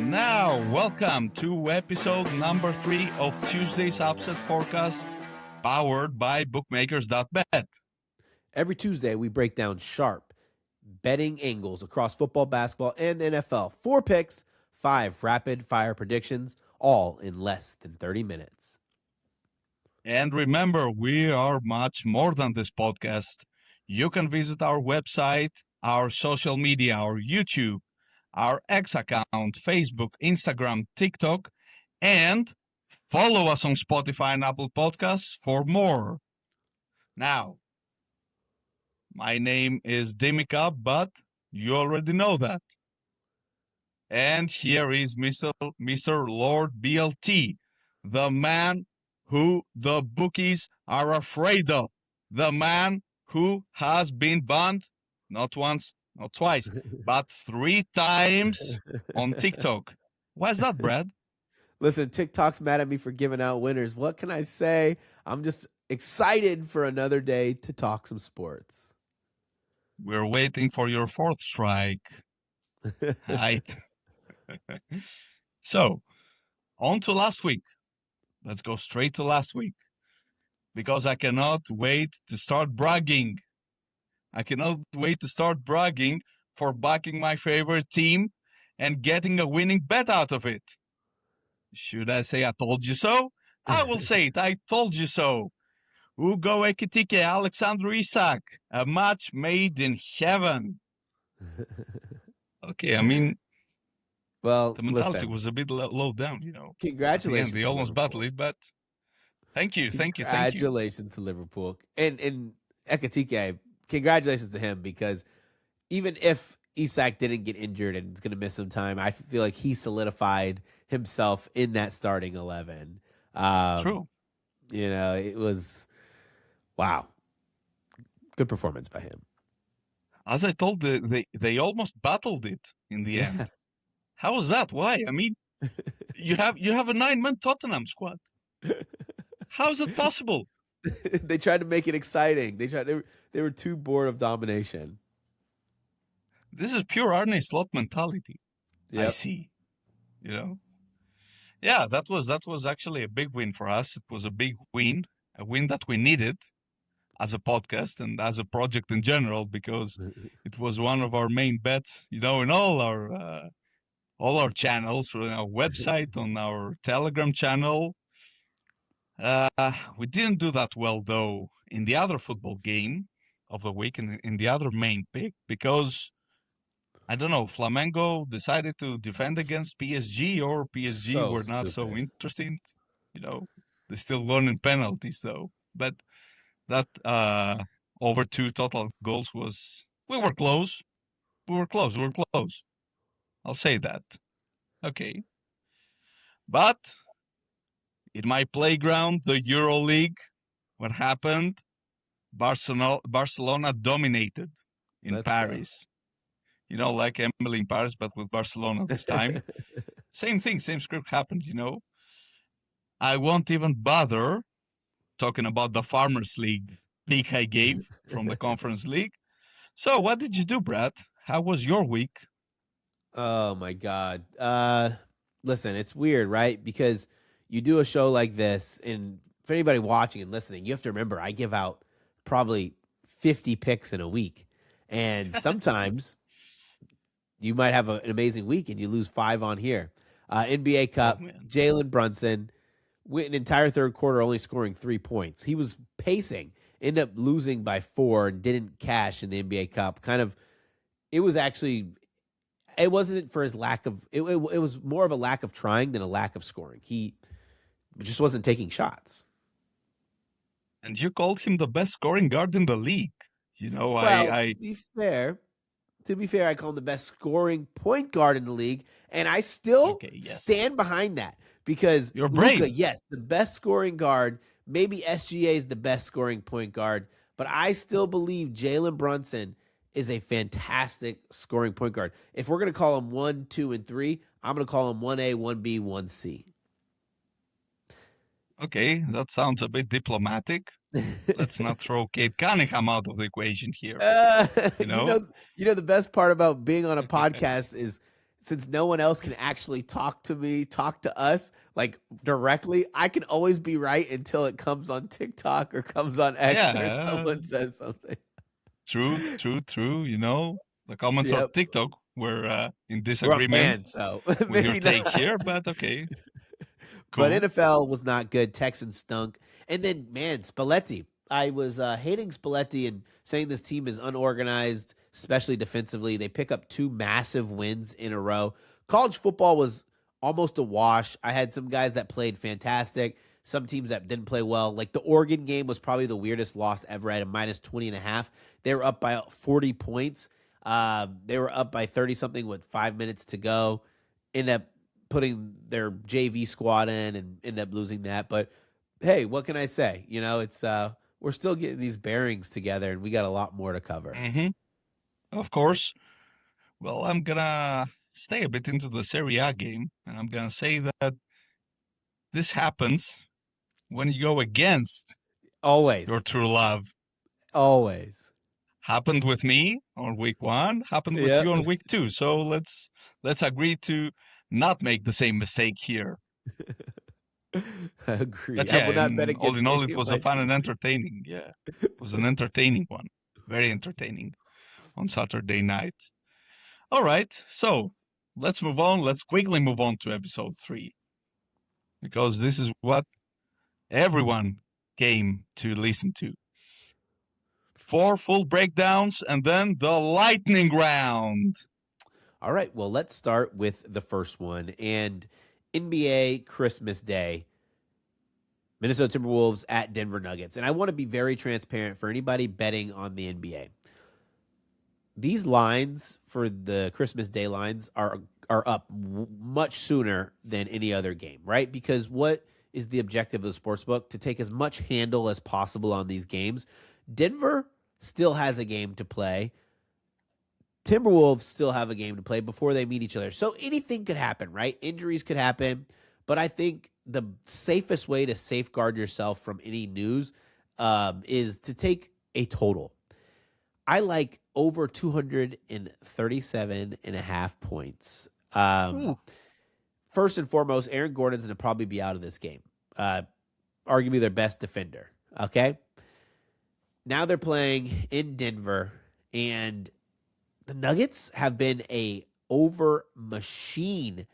Now, welcome to episode number 3 of Tuesday's Upset Forecast, powered by bookmakers.bet. Every Tuesday, we break down sharp betting angles across football, basketball, and the NFL. 4 picks, 5 rapid-fire predictions, all in less than 30 minutes. And remember, we are much more than this podcast. You can visit our website, our social media, our YouTube, our X account, Facebook, Instagram, TikTok, and follow us on Spotify and Apple Podcasts for more. Now, my name is DimiCub, but you already know that. And here is Mr. Lord BLT, the man who the bookies are afraid of, the man who has been banned not once, not twice, but 3 times on TikTok. Why's that, Brad? Listen, TikTok's mad at me for giving out winners. What can I say? I'm just excited for another day to talk some sports. We're waiting for your 4th strike. Right. So, on to last week. Let's go straight to last week, because I cannot wait to start bragging. I cannot wait to start bragging for backing my favorite team and getting a winning bet out of it. Should I say I told you so? I will say it. I told you so. Ugo Ekitike, Alexander Isak, a match made in heaven. Okay, I mean, well, the mentality was a bit low down, you know. Congratulations. They almost battled it, but thank you. Congratulations to Liverpool. And Ekitike, congratulations to him, because even if Isak didn't get injured and is going to miss some time, I feel like he solidified himself in that starting 11. True. You know, it was, wow. Good performance by him. As I told, they almost battled it in the end. How was that? Why? I mean, you have a 9-man Tottenham squad. How is it possible? They tried to make it exciting. They were too bored of domination. This is pure Arne Slot mentality. Yep. I see. You know? Yeah, that was actually a big win for us. It was a big win, a win that we needed as a podcast and as a project in general, because it was one of our main bets, you know, in all our channels, on our website, on our Telegram channel. We didn't do that well, though, in the other football game of the week and in the other main pick, because, I don't know, Flamengo decided to defend against PSG, or PSG were not so interested. You know, they still won in penalties, though. But that over 2 total goals was... We were close. I'll say that. Okay. But in my playground, the EuroLeague, what happened? Barcelona dominated in Paris. You know, like Emily in Paris, but with Barcelona this time. Same thing, same script happened, you know. I won't even bother talking about the Farmers League pick I gave from the Conference League. So what did you do, Brad? How was your week? Oh, my God. Listen, it's weird, right? Because you do a show like this, and for anybody watching and listening, you have to remember I give out probably 50 picks in a week. And sometimes you might have an amazing week and you lose 5 on here. NBA Cup, Jalen Brunson went an entire third quarter only scoring 3 points. He was pacing, ended up losing by 4 and didn't cash in the NBA Cup. It wasn't for his lack of, it was more of a lack of trying than a lack of scoring. He just wasn't taking shots. And you called him the best scoring guard in the league. You know, to be fair, I call him the best scoring point guard in the league, and I still stand behind that, because you're brave. Luka, yes, the best scoring guard. Maybe SGA is the best scoring point guard, but I still believe Jalen Brunson is a fantastic scoring point guard. If we're going to call him 1, 2, and 3, I'm going to call him 1A, 1B, 1C. Okay, that sounds a bit diplomatic. Let's not throw Kate Cunningham out of the equation here. You know, the best part about being on a podcast is since no one else can actually talk to us like directly, I can always be right until it comes on TikTok or comes on X or Yeah, someone says something. true. The comments on Yep. TikTok were in We're disagreement unbanned, so with your maybe take not. here, but okay, But cool. NFL was not good. Texans stunk. And then, man, Spalletti. I was hating Spalletti and saying this team is unorganized, especially defensively. They pick up two massive wins in a row. College football was almost a wash. I had some guys that played fantastic, some teams that didn't play well. Like the Oregon game was probably the weirdest loss ever at a minus 20 and a half. They were up by 40 points. They were up by 30 something with 5 minutes to go. Ended up putting their JV squad in and end up losing that. But hey, what can I say? It's we're still getting these bearings together, and we got a lot more to cover. Hmm. Of course. Well, I'm gonna stay a bit into the Serie A game, and I'm gonna say that this happens when you go against your Always, true love. always. Happened with me on week one, happened with Yeah, you on week two. So let's agree to not make the same mistake here. I agree. But I yeah, will not bet in all against in all, any it of was a my fun and teams. entertaining. Yeah, it was an entertaining one, very entertaining on Saturday night. All right, so let's move on. Let's quickly move on to episode 3 because this is what everyone came to listen to. 4 full breakdowns and then the lightning round. All right, well, let's start with the first one. And NBA Christmas Day, Minnesota Timberwolves at Denver Nuggets. And I want to be very transparent for anybody betting on the NBA. These lines for the Christmas Day lines are up much sooner than any other game, right? Because what is the objective of the sports book? To take as much handle as possible on these games. Denver still has a game to play. Timberwolves still have a game to play before they meet each other. So anything could happen, right? Injuries could happen. But I think the safest way to safeguard yourself from any news is to take a total. I like over 237 and a half points. Ooh. First and foremost, Aaron Gordon's going to probably be out of this game. Arguably their best defender. Okay. Now they're playing in Denver, and the Nuggets have been a over machine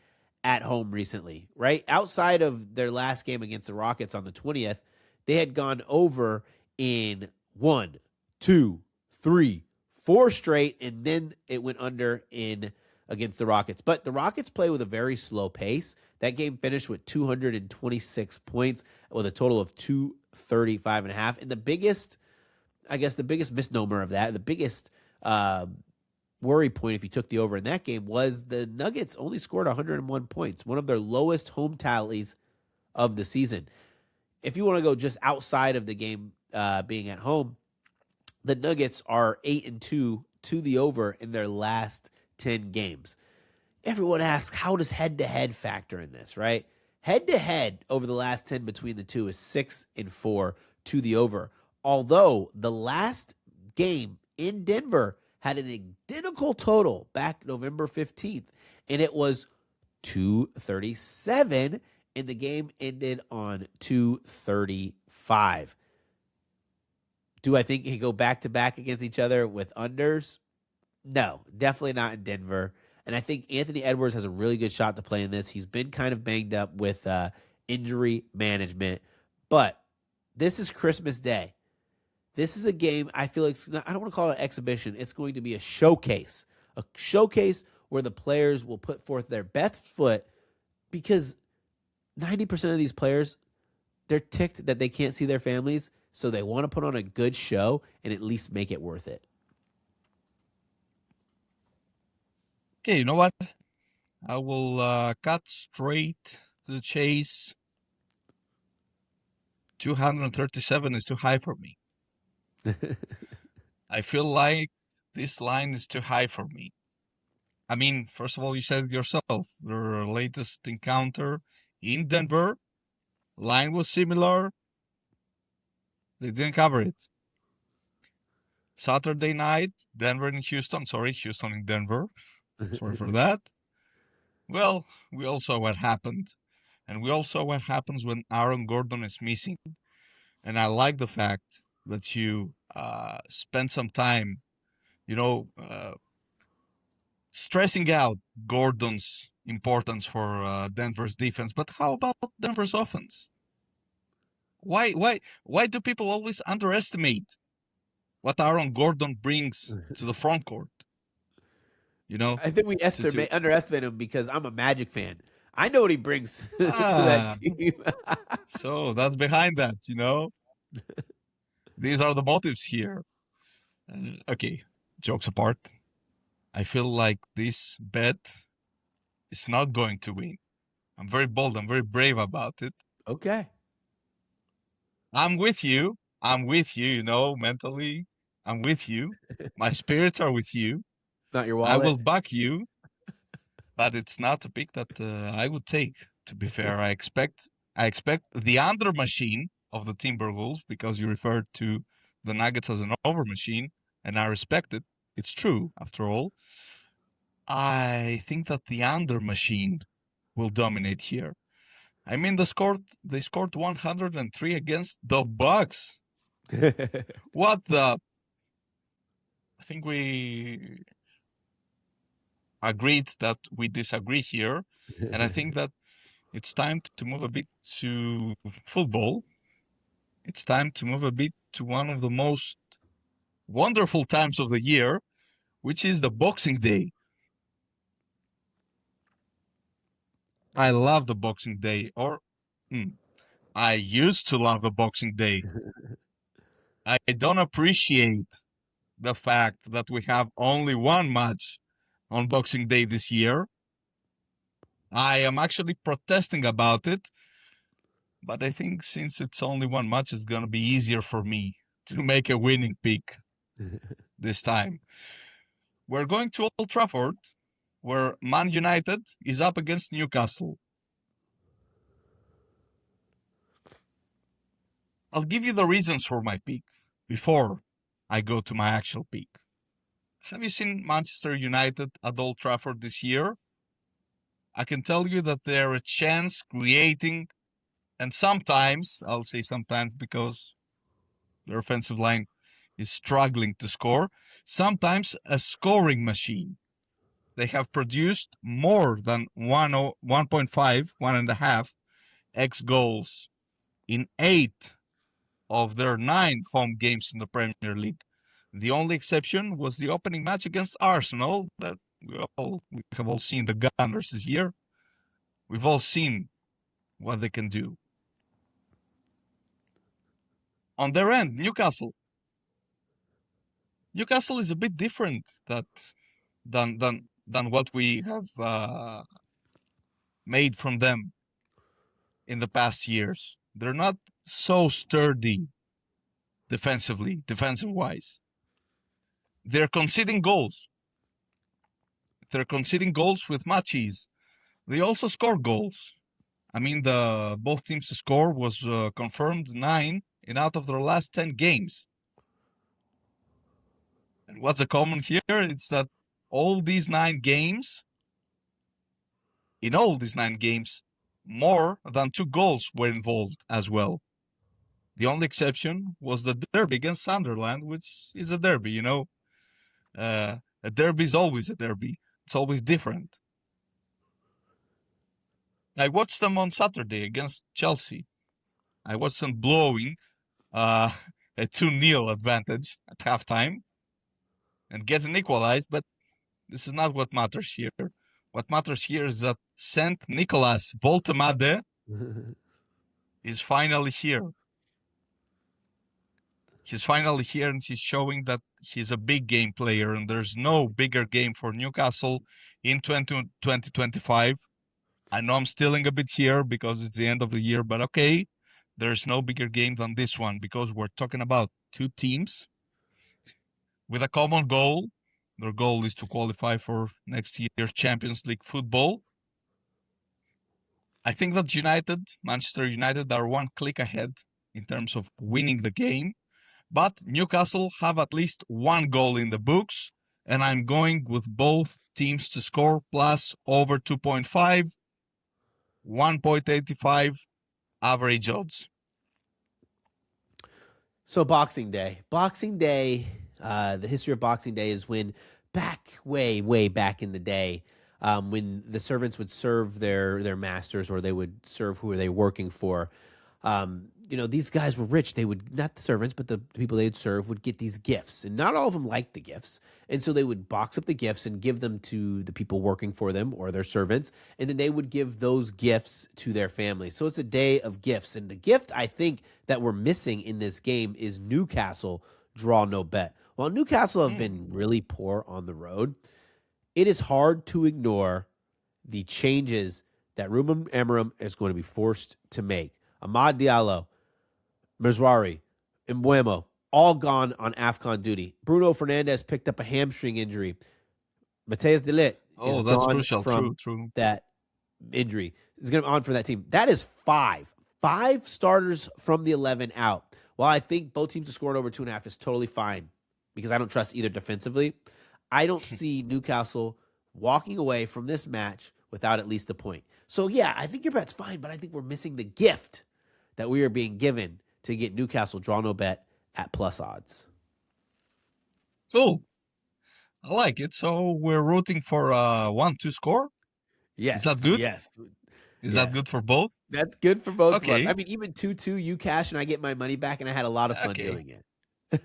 at home recently, right? Outside of their last game against the Rockets on the 20th, they had gone over in 1, 2, 3, 4 straight, and then it went under in against the Rockets. But the Rockets play with a very slow pace. That game finished with 226 points with a total of 235 and a half. And the biggest misnomer of that, the biggest worry point if you took the over in that game was the Nuggets only scored 101 points, one of their lowest home tallies of the season. If you want to go just outside of the game being at home, the Nuggets are 8-2 to the over in their last 10 games. Everyone asks, how does head-to-head factor in this, right? Head-to-head over the last 10 between the two is 6-4 to the over. Although the last game in Denver had an identical total back November 15th, and it was 237, and the game ended on 235. Do I think he go back to back against each other with unders? No, definitely not in Denver. And I think Anthony Edwards has a really good shot to play in this. He's been kind of banged up with injury management, but this is Christmas Day. This is a game I feel like I don't want to call it an exhibition. It's going to be a showcase where the players will put forth their best foot because 90% of these players, they're ticked that they can't see their families, so they want to put on a good show and at least make it worth it. Okay, you know what? I will cut straight to the chase. 237 is too high for me. I feel like this line is too high for me. I mean, first of all, you said it yourself. Their latest encounter in Denver, line was similar. They didn't cover it. Saturday night, Denver in Houston. Sorry, Houston in Denver. Sorry for that. Well, we all saw what happened. And we all saw what happens when Aaron Gordon is missing. And I like the fact that you spend some time, you know, stressing out Gordon's importance for Denver's defense. But how about Denver's offense? Why do people always underestimate what Aaron Gordon brings to the front court? You know, I think we to underestimate him because I'm a Magic fan. I know what he brings to that ah, team. so that's behind that. These are the motives here. Okay, jokes apart, I feel like this bet is not going to win. I'm very bold. I'm very brave about it. Okay. I'm with you. I'm with you. Mentally, I'm with you. My spirits are with you. Not your I will wallet. back you, but it's not a pick that I would take. To be fair, I expect the under machine of the Timberwolves because you referred to the Nuggets as an over machine, and I respect it. It's true, after all. I think that the under machine will dominate here. I mean, they scored 103 against the Bucks. What the? I think we agreed that we disagree here, and I think that it's time to move a bit to football. It's time to move a bit to one of the most wonderful times of the year, which is the Boxing Day. I love the Boxing Day, or I used to love the Boxing Day. I don't appreciate the fact that we have only one match on Boxing Day this year. I am actually protesting about it, but I think since it's only one match, it's going to be easier for me to make a winning pick this time. We're going to Old Trafford, where Man United is up against Newcastle. I'll give you the reasons for my pick before I go to my actual pick. Have you seen Manchester United at Old Trafford this year? I can tell you that they're a chance creating, and sometimes, I'll say sometimes because their offensive line is struggling to score, sometimes a scoring machine. They have produced more than 1.5, 1.5 X goals in 8 of their 9 home games in the Premier League. The only exception was the opening match against Arsenal, but we have all seen the Gunners this year. We've all seen what they can do. On their end, Newcastle is a bit different than what we have made from them in the past years. They're not so sturdy defensive wise. They're conceding goals. They're conceding goals with matches. They also score goals. I mean, the both teams' score was confirmed 9 in out of their last 10 games. And what's the common here? It's that all these 9 games, in all these 9 games, more than 2 goals were involved as well. The only exception was the derby against Sunderland, which is a derby, a derby is always a derby. It's always different. I watched them on Saturday against Chelsea. I watched them blowing uh, a 2-0 advantage at halftime and getting equalized, but this is not what matters here. What matters here is that Saint Nicolas Voltemade is finally here. He's finally here and he's showing that he's a big game player, and there's no bigger game for Newcastle in 2025. I know I'm stealing a bit here because it's the end of the year, but okay, there's no bigger game than this one because we're talking about 2 teams with a common goal. Their goal is to qualify for next year's Champions League football. I think that Manchester United, are one click ahead in terms of winning the game, but Newcastle have at least one goal in the books, and I'm going with both teams to score plus over 2.5, 1.85 average odds. So Boxing Day. The history of Boxing Day is when way back in the day, when the servants would serve their masters, or they would serve who are they working for. These guys were rich. They would, not the servants, but the people they'd serve would get these gifts, and not all of them liked the gifts. And so they would box up the gifts and give them to the people working for them or their servants, and then they would give those gifts to their family. So it's a day of gifts. And the gift I think that we're missing in this game is Newcastle draw no bet. While Newcastle have been really poor on the road, it is hard to ignore the changes that Ruben Amorim is going to be forced to make. Amad Diallo, Mezrari, Mbuemo, all gone on AFCON duty. Bruno Fernandes picked up a hamstring injury. Mateus de Ligt is That's gone crucial. from True. that injury. Is going to be on for that team. That is five starters from the 11 out. While I think both teams are scoring over 2.5 is totally fine, because I don't trust either defensively, I don't see Newcastle walking away from this match without at least a point. So, yeah, I think your bet's fine, but I think we're missing the gift that we are being given to get Newcastle draw no bet at plus odds. Cool. I like it. So we're rooting for 1-2 score? Yes. Is that good? Yes. Is that good for both? That's good for both of us. Okay. I mean, even 2-2, you cash and I get my money back, and I had a lot of fun doing it.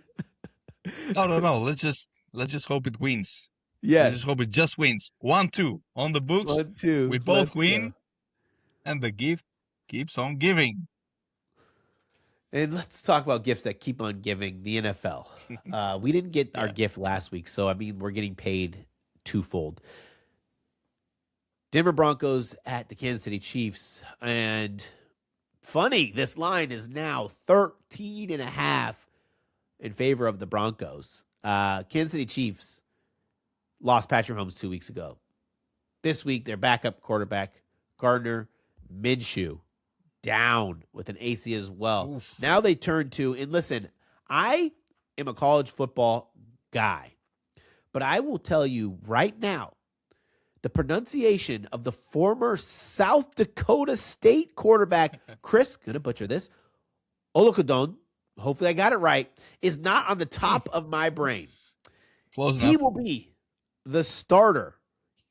No. Let's just hope it wins. Yes. Let's just hope it just wins. 1-2 on the books. 1-2. We both Let's win, go. and the gift keeps on giving. And let's talk about gifts that keep on giving. The NFL. We didn't get our gift last week, so I mean, we're getting paid twofold. Denver Broncos at the Kansas City Chiefs. And funny, this line is now 13.5 in favor of the Broncos. Kansas City Chiefs lost Patrick Mahomes 2 weeks ago. This week, their backup quarterback, Gardner Minshew, down with an AC as well. Oof. Now they turn to, and listen, I am a college football guy, but I will tell you right now, the pronunciation of the former South Dakota State quarterback, Chris, gonna butcher this, Olukudon, hopefully I got it right, is not on the top of my brain. Close enough. He will be the starter.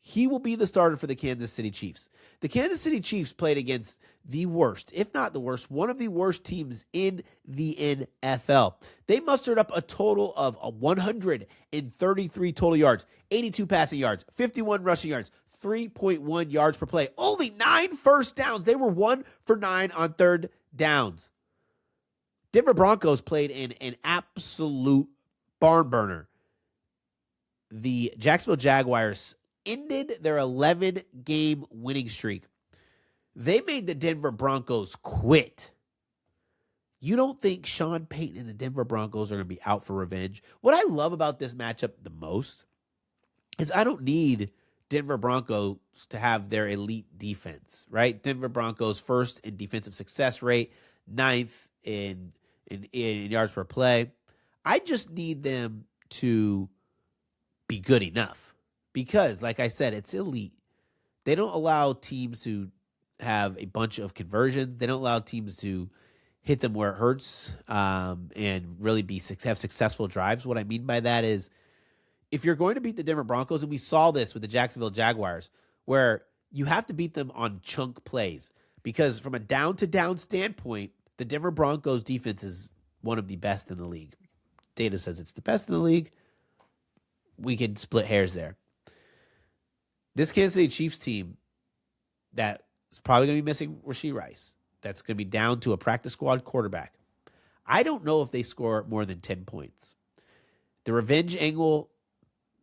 He will be the starter for the Kansas City Chiefs. The Kansas City Chiefs played against the worst, if not the worst, one of the worst teams in the NFL. They mustered up a total of 133 total yards, 82 passing yards, 51 rushing yards, 3.1 yards per play. Only 9 first downs. They were 1 for 9 on third downs. Denver Broncos played in an absolute barn burner. The Jacksonville Jaguars ended their 11-game winning streak. They made the Denver Broncos quit. You don't think Sean Payton and the Denver Broncos are going to be out for revenge? What I love about this matchup the most is I don't need Denver Broncos to have their elite defense, right? Denver Broncos first in defensive success rate, 9th in yards per play. I just need them to be good enough. Because, like I said, it's elite. They don't allow teams to have a bunch of conversions. They don't allow teams to hit them where it hurts and really have successful drives. What I mean by that is, if you're going to beat the Denver Broncos, and we saw this with the Jacksonville Jaguars, where you have to beat them on chunk plays. Because from a down-to-down standpoint, the Denver Broncos defense is one of the best in the league. Data says it's the best in the league. We can split hairs there. This Kansas City Chiefs team that is probably going to be missing Rashee Rice, that's going to be down to a practice squad quarterback. I don't know if they score more than 10 points. The revenge angle,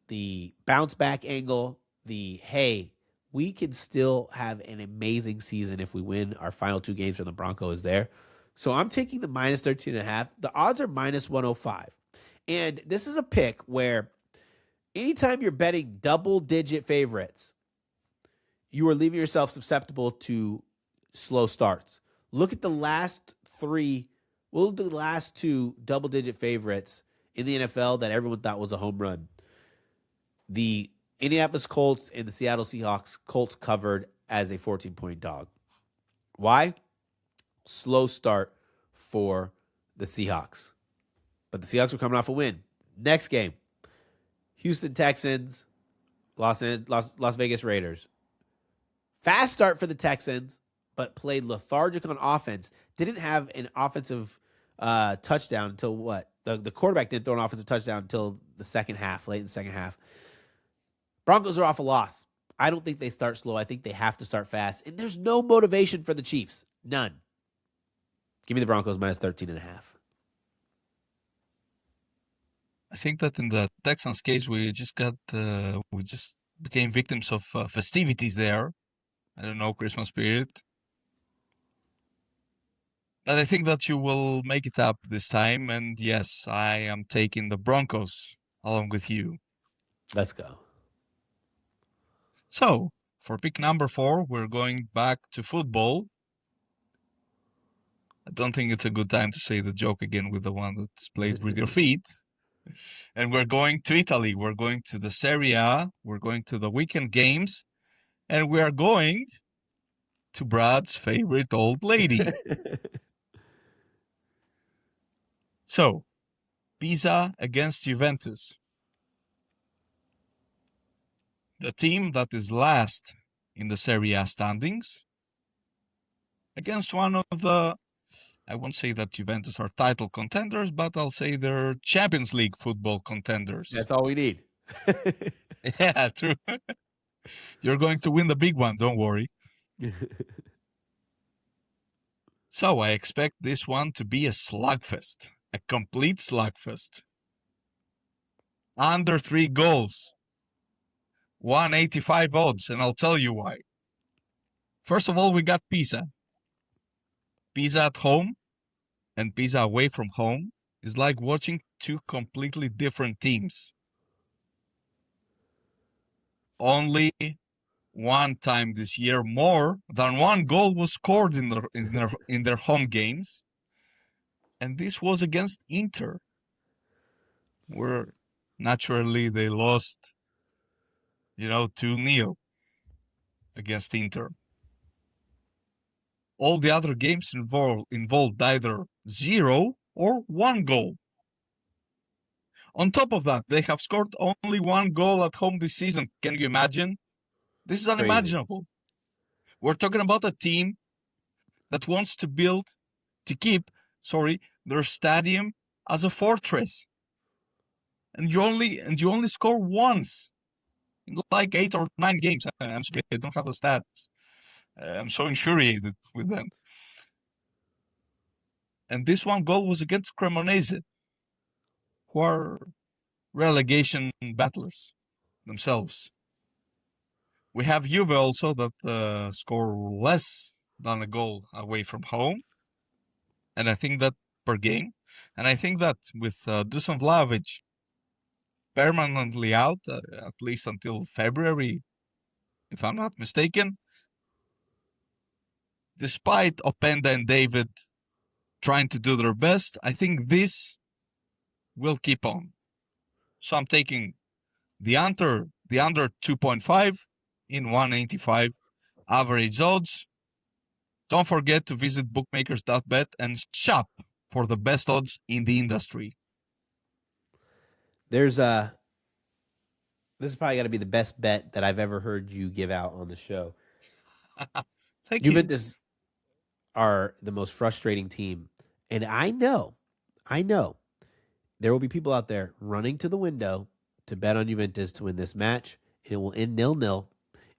the bounce back angle, hey, we can still have an amazing season if we win our final 2 games from the Broncos there. So I'm taking the minus 13.5. The odds are minus 105. And this is a pick where anytime you're betting double-digit favorites, you are leaving yourself susceptible to slow starts. Look at the last 2 double-digit favorites in the NFL that everyone thought was a home run. The Indianapolis Colts and the Seattle Seahawks, Colts covered as a 14-point dog. Why? Slow start for the Seahawks. But the Seahawks were coming off a win. Next game, Houston Texans, Las Vegas Raiders. Fast start for the Texans, but played lethargic on offense. Didn't have an offensive touchdown until what? The quarterback didn't throw an offensive touchdown until the second half, late in the second half. Broncos are off a loss. I don't think they start slow. I think they have to start fast. And there's no motivation for the Chiefs. None. Give me the Broncos minus 13.5. I think that in the Texans case, we just became victims of festivities there. I don't know, Christmas spirit. But I think that you will make it up this time. And yes, I am taking the Broncos along with you. Let's go. So, for pick number 4, we're going back to football. I don't think it's a good time to say the joke again with the one that's played with your feet. And we're going to Italy. We're going to the Serie A. We're going to the weekend games. And we are going to Brad's favorite old lady. So, Pisa against Juventus. The team that is last in the Serie A standings against one of the, I won't say that Juventus are title contenders, but I'll say they're Champions League football contenders. That's all we need. Yeah, true. You're going to win the big one, don't worry. So I expect this one to be a slugfest, a complete slugfest. Under 3 goals. 185 odds, and I'll tell you why. First of all, we got Pisa. Pisa at home and Pisa away from home is like watching 2 completely different teams. Only one time this year more than 1 goal was scored in their home games, and this was against Inter, where naturally they lost 2-0 against Inter. All the other games involved either 0 or 1 goal. On top of that, they have scored only 1 goal at home this season. Can you imagine? This is unimaginable. Crazy. We're talking about a team that wants to keep their stadium as a fortress. And you only score once in like 8 or 9 games. I'm sorry, I don't have the stats. I'm so infuriated with them. And this 1 goal was against Cremonese, who are relegation battlers themselves. We have Juve also that score less than a goal away from home. And I think that per game. And I think that with Dusan Vlahovic permanently out, at least until February, if I'm not mistaken, despite Openda and David trying to do their best, I think this will keep on. So I'm taking the under 2.5 in 185 average odds. Don't forget to visit bookmakers.bet and shop for the best odds in the industry. This is probably got to be the best bet that I've ever heard you give out on the show. Thank you. Juventus are the most frustrating team. And I know there will be people out there running to the window to bet on Juventus to win this match, and it will end 0-0,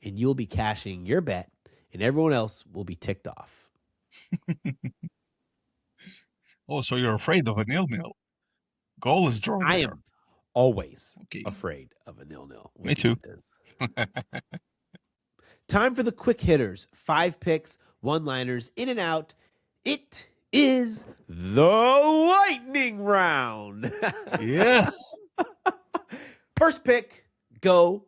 and you'll be cashing your bet, and everyone else will be ticked off. Oh, so you're afraid of a 0-0? Goal is drawn. I am always afraid of a 0-0. Me too. Time for the quick hitters. 5 picks, 1-liners, in and out. It is the lightning round. Yes. First pick, go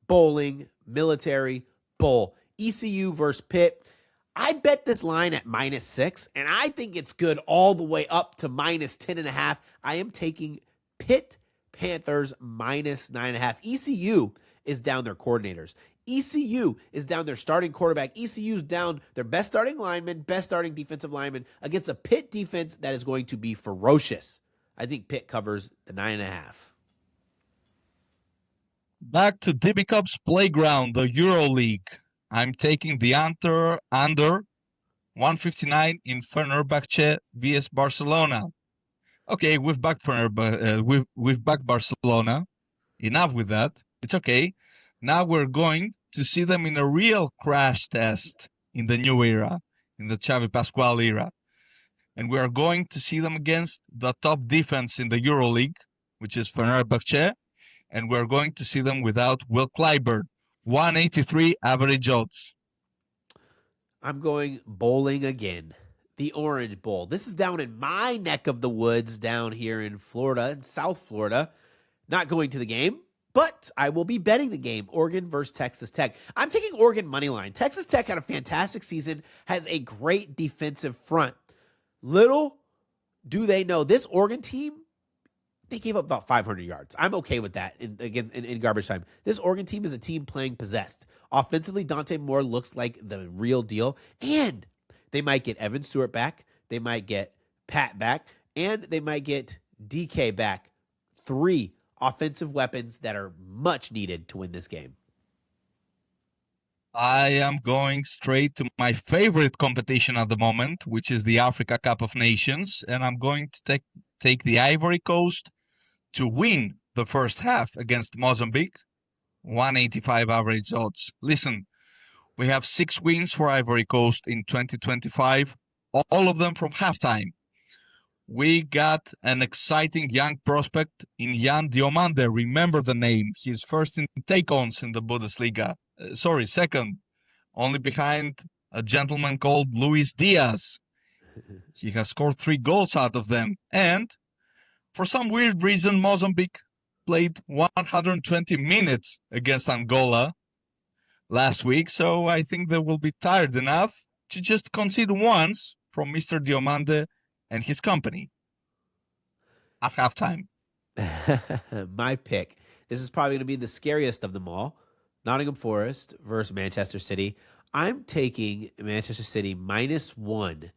bowling, military bowl. ECU versus Pitt. I bet this line at -6, and I think it's good all the way up to -10.5. I am taking Pitt Panthers minus 9.5. ECU is down their coordinators. ECU is down their starting quarterback. ECU is down their best starting lineman, best starting defensive lineman against a Pitt defense that is going to be ferocious. I think Pitt covers the 9.5. Back to DimiCub's playground, the EuroLeague. I'm taking the under 159 in Fenerbahce vs Barcelona. Okay, we've backed we've backed Barcelona. Enough with that. It's okay. Now we're going to see them in a real crash test in the new era, in the Xavi Pascual era. And we are going to see them against the top defense in the EuroLeague, which is Fenerbahce. And we're going to see them without Will Clyburn. 183 average odds. I'm going bowling again. The Orange Bowl. This is down in my neck of the woods down here in Florida, in South Florida. Not going to the game, but I will be betting the game. Oregon versus Texas Tech. I'm taking Oregon money line. Texas Tech had a fantastic season, has a great defensive front. Little do they know, this Oregon team, they gave up about 500 yards. I'm okay with that in garbage time. This Oregon team is a team playing possessed. Offensively, Dante Moore looks like the real deal. And they might get Evan Stewart back. They might get Pat back. And they might get DK back. 3 offensive weapons that are much needed to win this game. I am going straight to my favorite competition at the moment, which is the Africa Cup of Nations. And I'm going to take the Ivory Coast to win the first half against Mozambique. 185 average odds. Listen, we have 6 wins for Ivory Coast in 2025, all of them from halftime. We got an exciting young prospect in Jan Diomande. Remember the name. He's first in take-ons in the Bundesliga. Second, only behind a gentleman called Luis Diaz. He has scored 3 goals out of them. And for some weird reason, Mozambique played 120 minutes against Angola last week. So I think they will be tired enough to just concede once from Mr. Diomande and his company at halftime. My pick. This is probably going to be the scariest of them all. Nottingham Forest versus Manchester City. I'm taking Manchester City -1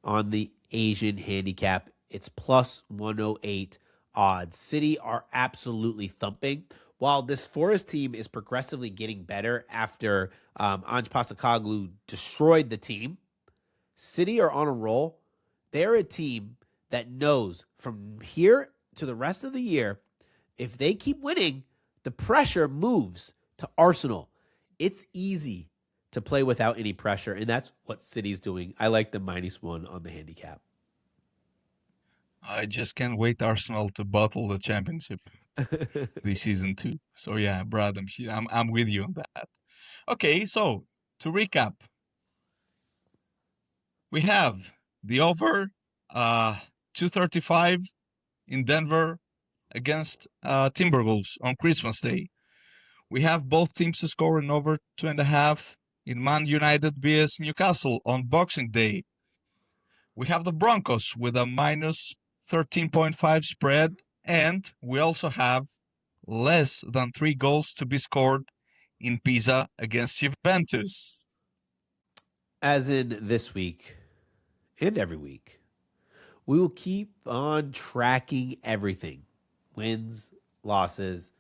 on the Asian handicap. It's plus 108 odds. City are absolutely thumping. While this Forest team is progressively getting better after Ange Postecoglou destroyed the team, City are on a roll. They're a team that knows from here to the rest of the year, if they keep winning, the pressure moves to Arsenal. It's easy to play without any pressure, and that's what City's doing. I like the -1 on the handicap. I just can't wait Arsenal to bottle the championship this season too. So yeah, Brad, I'm with you on that. Okay, so to recap, we have the over 235 in Denver against Timberwolves on Christmas Day. We have both teams to score in over 2.5 in Man United vs Newcastle on Boxing Day. We have the Broncos with a -13.5 spread, and we also have less than 3 goals to be scored in Pisa against Juventus. As in this week and every week, we will keep on tracking everything. Wins, losses,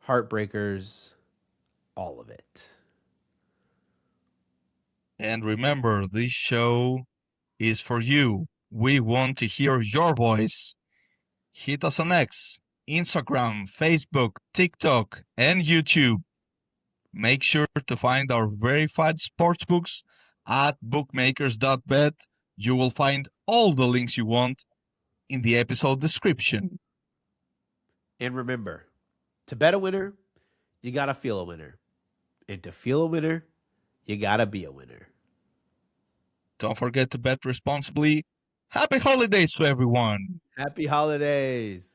heartbreakers, all of it. And remember, this show is for you. We want to hear your voice. Hit us on X, Instagram, Facebook, TikTok, and YouTube. Make sure to find our verified sportsbooks at bookmakers.bet. You will find all the links you want in the episode description. And remember, to bet a winner, you got to feel a winner. And to feel a winner, you got to be a winner. Don't forget to bet responsibly. Happy holidays to everyone. Happy holidays.